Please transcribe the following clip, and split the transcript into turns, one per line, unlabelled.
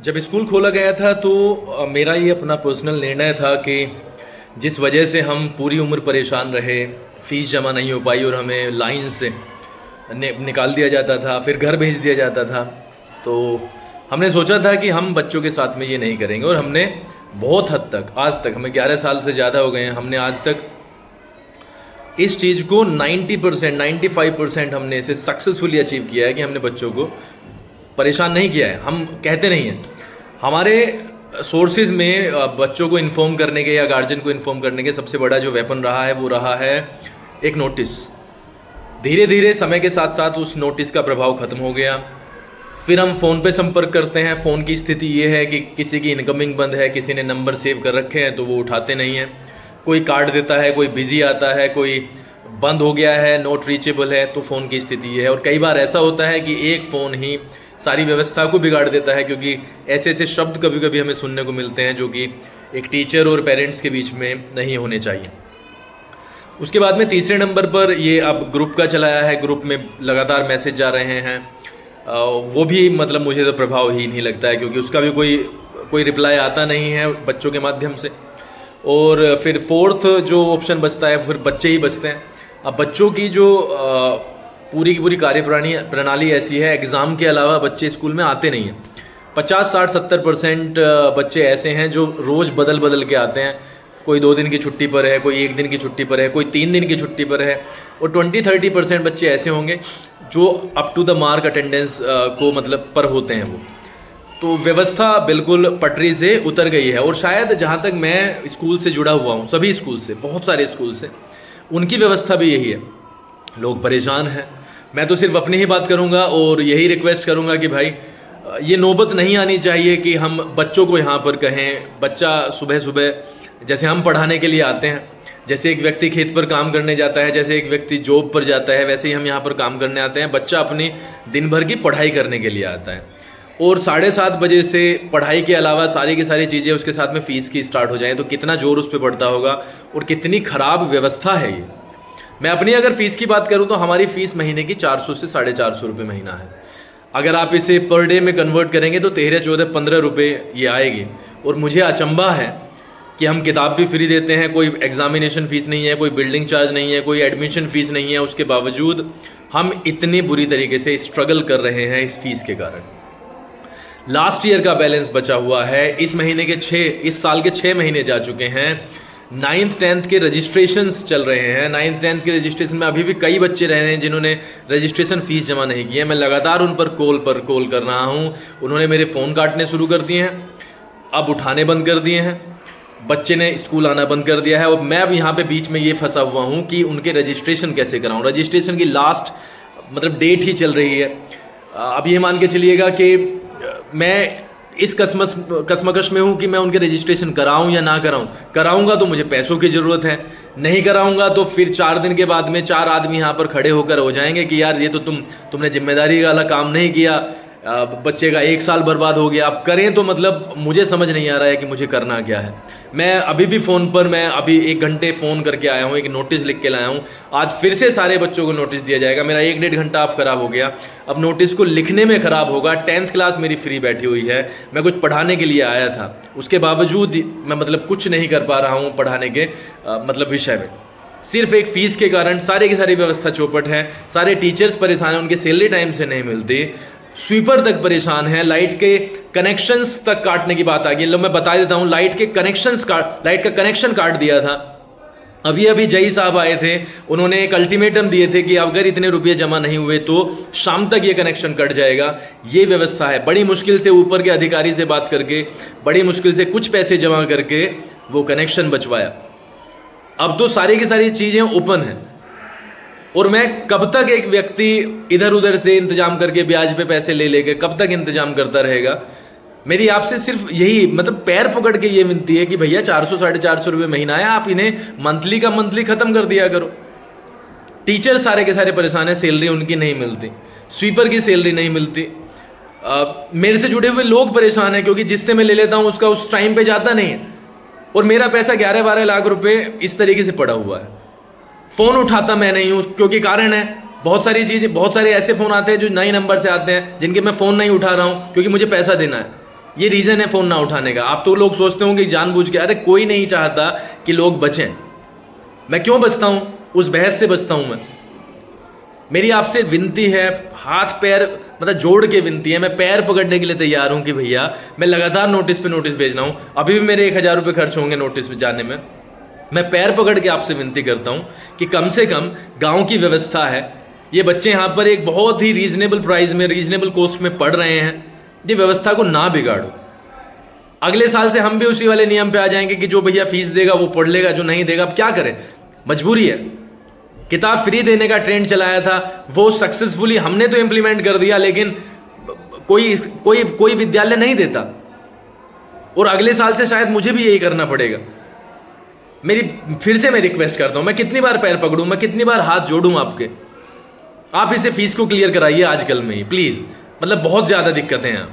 जब स्कूल खोला गया था तो मेरा ये अपना पर्सनल निर्णय था कि जिस वजह से हम पूरी उम्र परेशान रहे, फ़ीस जमा नहीं हो पाई और हमें लाइन से निकाल दिया जाता था, फिर घर भेज दिया जाता था। तो हमने सोचा था कि हम बच्चों के साथ में ये नहीं करेंगे और हमने बहुत हद तक, आज तक हमें 11 साल से ज़्यादा हो गए हैं, हमने आज तक इस चीज़ को 90% 95% हमने इसे सक्सेसफुली अचीव किया है कि हमने बच्चों को परेशान नहीं किया है। हम कहते नहीं हैं, हमारे सोर्सेज में बच्चों को इन्फॉर्म करने के या गार्जियन को इन्फॉर्म करने के सबसे बड़ा जो वेपन रहा है वो रहा है एक नोटिस। धीरे धीरे समय के साथ साथ उस नोटिस का प्रभाव ख़त्म हो गया। फिर हम फ़ोन पे संपर्क करते हैं। फ़ोन की स्थिति ये है कि किसी की इनकमिंग बंद है, किसी ने नंबर सेव कर रखे हैं तो वो उठाते नहीं हैं। कोई कार्ड देता है, कोई बिज़ी आता है, कोई बंद हो गया है, नॉट रीचेबल है, तो फ़ोन की स्थिति ये है। और कई बार ऐसा होता है कि एक फ़ोन ही सारी व्यवस्था को बिगाड़ देता है, क्योंकि ऐसे ऐसे शब्द कभी कभी हमें सुनने को मिलते हैं जो कि एक टीचर और पेरेंट्स के बीच में नहीं होने चाहिए। उसके बाद में तीसरे नंबर पर ये अब ग्रुप का चलाया है, ग्रुप में लगातार मैसेज जा रहे हैं। वो भी मतलब मुझे तो प्रभाव ही नहीं लगता है, क्योंकि उसका भी कोई रिप्लाई आता नहीं है बच्चों के माध्यम से। और फिर फोर्थ जो ऑप्शन बचता है, फिर बच्चे ही बचते हैं। अब बच्चों की जो पूरी की पूरी प्रणाली ऐसी है, एग्ज़ाम के अलावा बच्चे स्कूल में आते नहीं हैं। 50, 60, 70% बच्चे ऐसे हैं जो रोज़ बदल बदल के आते हैं। कोई 2 दिन की छुट्टी पर है, कोई 1 दिन की छुट्टी पर है, कोई 3 दिन की छुट्टी पर है। और 20-30% बच्चे ऐसे होंगे जो up to the mark attendance को मतलब पर होते हैं वो। तो व्यवस्था बिल्कुल पटरी से उतर गई है। और शायद जहाँ तक मैं स्कूल से जुड़ा हुआ हूँ, सभी स्कूल से, बहुत सारे स्कूल से, उनकी व्यवस्था भी यही है। लोग परेशान हैं। मैं तो सिर्फ अपनी ही बात करूंगा और यही रिक्वेस्ट करूंगा कि भाई ये नौबत नहीं आनी चाहिए कि हम बच्चों को यहाँ पर कहें। बच्चा सुबह सुबह जैसे हम पढ़ाने के लिए आते हैं, जैसे एक व्यक्ति खेत पर काम करने जाता है, जैसे एक व्यक्ति जॉब पर जाता है, वैसे ही हम यहाँ पर काम करने आते हैं। बच्चा अपनी दिन भर की पढ़ाई करने के लिए आता है और 7:30 बजे से पढ़ाई के अलावा सारी की सारी चीज़ें उसके साथ में फ़ीस की स्टार्ट हो जाएँ तो कितना जोर उस पर पड़ता होगा और कितनी ख़राब व्यवस्था है ये। मैं अपनी अगर फ़ीस की बात करूं तो हमारी फ़ीस महीने की 400 से 450 रुपये महीना है। अगर आप इसे पर डे में कन्वर्ट करेंगे तो 13, 14, 15 रुपये ये आएगी। और मुझे अचंभा है कि हम किताब भी फ्री देते हैं, कोई एग्ज़ामिनेशन फ़ीस नहीं है, कोई बिल्डिंग चार्ज नहीं है, कोई एडमिशन फ़ीस नहीं है, उसके बावजूद हम इतनी बुरी तरीके से स्ट्रगल कर रहे हैं इस फ़ीस के कारण। लास्ट ईयर का बैलेंस बचा हुआ है। इस साल के 6 महीने जा चुके हैं। 9th 10th के रजिस्ट्रेशंस चल रहे हैं। 9th 10th के रजिस्ट्रेशन में अभी भी कई बच्चे रह रहे हैं जिन्होंने रजिस्ट्रेशन फ़ीस जमा नहीं की है। मैं लगातार उन पर कॉल कर रहा हूं। उन्होंने मेरे फ़ोन काटने शुरू कर दिए हैं, अब उठाने बंद कर दिए हैं। बच्चे ने स्कूल आना बंद कर दिया है और मैं अब यहाँ पे बीच में ये फंसा हुआ हूँ कि उनके रजिस्ट्रेशन कैसे कराऊँ। रजिस्ट्रेशन की लास्ट मतलब डेट ही चल रही है। अब ये मान के चलिएगा कि मैं इस कसमकश में हूँ कि मैं उनके रजिस्ट्रेशन कराऊं या ना कराऊं। कराऊंगा तो मुझे पैसों की ज़रूरत है, नहीं कराऊंगा तो फिर 4 दिन के बाद में 4 आदमी यहाँ पर खड़े होकर हो जाएंगे कि यार ये तो तुमने जिम्मेदारी वाला काम नहीं किया, बच्चे का 1 साल बर्बाद हो गया। आप करें तो मतलब मुझे समझ नहीं आ रहा है कि मुझे करना क्या है। मैं अभी भी फ़ोन पर, मैं अभी 1 घंटे फ़ोन करके आया हूँ, एक नोटिस लिख के लाया हूँ। आज फिर से सारे बच्चों को नोटिस दिया जाएगा। मेरा 1-1.5 घंटा अब ख़राब हो गया। अब नोटिस को लिखने में ख़राब होगा। 10th क्लास मेरी फ्री बैठी हुई है। मैं कुछ पढ़ाने के लिए आया था, उसके बावजूद मैं मतलब कुछ नहीं कर पा रहा हूँ पढ़ाने के मतलब विषय में। सिर्फ एक फ़ीस के कारण सारी की सारी व्यवस्था चौपट है। सारे टीचर्स परेशान हैं, उनकी सैलरी टाइम से नहीं मिलती। स्वीपर तक परेशान है। लाइट के कनेक्शंस तक काटने की बात आ गई। लो मैं बता देता हूँ, लाइट का कनेक्शन काट दिया था। अभी जई साहब आए थे, उन्होंने एक अल्टीमेटम दिए थे कि अगर इतने रुपये जमा नहीं हुए तो शाम तक ये कनेक्शन कट जाएगा। ये व्यवस्था है। बड़ी मुश्किल से ऊपर के अधिकारी से बात करके, बड़ी मुश्किल से कुछ पैसे जमा करके वो कनेक्शन बचवाया। अब तो सारी की सारी चीज़ें ओपन हैं और मैं कब तक एक व्यक्ति इधर उधर से इंतजाम करके ब्याज पे पैसे ले लेके कब तक इंतजाम करता रहेगा। मेरी आपसे सिर्फ यही मतलब पैर पकड़ के ये विनती है कि भैया 400 450 रुपये महीना है, आप इन्हें मंथली का मंथली ख़त्म कर दिया करो। टीचर सारे के सारे परेशान हैं, सैलरी उनकी नहीं मिलती, स्वीपर की सैलरी नहीं मिलती। मेरे से जुड़े हुए लोग परेशान हैं क्योंकि जिससे मैं ले लेता हूँ उसका उस टाइम पे जाता नहीं है और मेरा पैसा 11-12 लाख रुपए इस तरीके से पड़ा हुआ है। फ़ोन उठाता मैं नहीं हूँ क्योंकि कारण है, बहुत सारी चीज़ें, बहुत सारे ऐसे फ़ोन आते हैं जो नए नंबर से आते हैं जिनके मैं फ़ोन नहीं उठा रहा हूँ क्योंकि मुझे पैसा देना है। ये रीज़न है फ़ोन ना उठाने का। आप तो लोग सोचते होंगे जानबूझ के, अरे कोई नहीं चाहता कि लोग बचें। मैं क्यों बचता हूँ? उस बहस से बचता हूँ मैं। मेरी आपसे विनती है, हाथ पैर मतलब जोड़ के विनती है, मैं पैर पकड़ने के लिए तैयार हूँ कि भैया मैं लगातार नोटिस पे नोटिस भेज रहा हूँ, अभी भी मेरे 1000 रुपये खर्च होंगे नोटिस पे जाने में। मैं पैर पकड़ के आपसे विनती करता हूँ कि कम से कम गाँव की व्यवस्था है, ये बच्चे यहाँ पर एक बहुत ही रीजनेबल प्राइस में, रीजनेबल कॉस्ट में पढ़ रहे हैं, ये व्यवस्था को ना बिगाड़ो। अगले साल से हम भी उसी वाले नियम पे आ जाएंगे कि जो भैया फीस देगा वो पढ़ लेगा, जो नहीं देगा अब क्या करें, मजबूरी है। किताब फ्री देने का ट्रेंड चलाया था, वो सक्सेसफुली हमने तो इम्प्लीमेंट कर दिया, लेकिन कोई कोई कोई विद्यालय नहीं देता, और अगले साल से शायद मुझे भी यही करना पड़ेगा। फिर से मैं रिक्वेस्ट करता हूं, मैं कितनी बार पैर पकड़ूं, मैं कितनी बार हाथ जोड़ूं आपके, आप इसे फीस को क्लियर कराइए आजकल में ही प्लीज। मतलब बहुत ज्यादा दिक्कतें हैं।